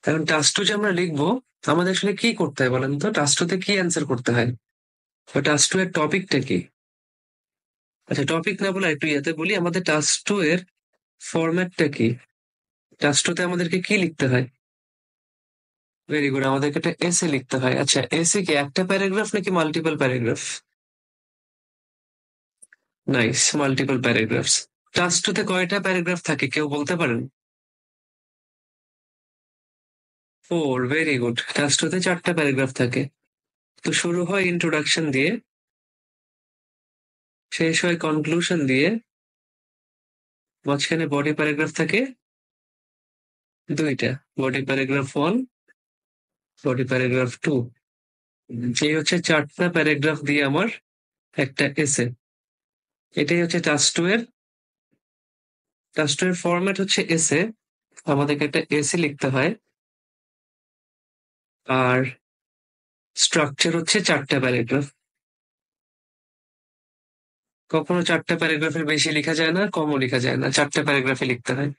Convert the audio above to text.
এখন task two যে আমরা লিখবো, আমাদের আসলে কি করতে হয় বলেন তো? টাস্ক টু তে কি অ্যান্সার করতে হয়? টাস্ক টু এর টপিকটা কি? আচ্ছা, টপিক না বলে একটু ইয়াতে বলি, আমাদের টাস্ক টু এর ফরম্যাটটা কি? টাস্ক টু তে আমাদেরকে কি লিখতে হয়? ভেরি গুড, আমাদেরকে একটা এসে লিখতে হয়। আচ্ছা, এসে কি একটা প্যারাগ্রাফ নাকি multiple paragraph? Nice, multiple paragraphs. Task two তে কয়টা প্যারাগ্রাফ থাকে কেউ বলতে পারেন? 4, ভেরি গুড। টাস্ক টু তে 4টা প্যারাগ্রাফ থাকে। তো শুরু হয় ইন্ট্রোডাকশন দিয়ে, শেষ হয় কনক্লুশন দিয়ে, মাঝখানে বডি প্যারাগ্রাফ থাকে 2টা। Body paragraph 1, body paragraph 2। যে হচ্ছে 4টা প্যারাগ্রাফ দিয়ে আমার একটা এসে। এটাই হচ্ছে টাস্ক টু এর ফরম্যাট হচ্ছে এসে। আমাদেরকে একটা এসে লিখতে হয়। আর স্ট্রাকচার হচ্ছে 4টা প্যারাগ্রাফ। কখনো 4টা প্যারাগ্রাফের বেশি লেখা যায় না, কমও লেখা যায় না, 4টা প্যারাগ্রাফে লিখতে হয়।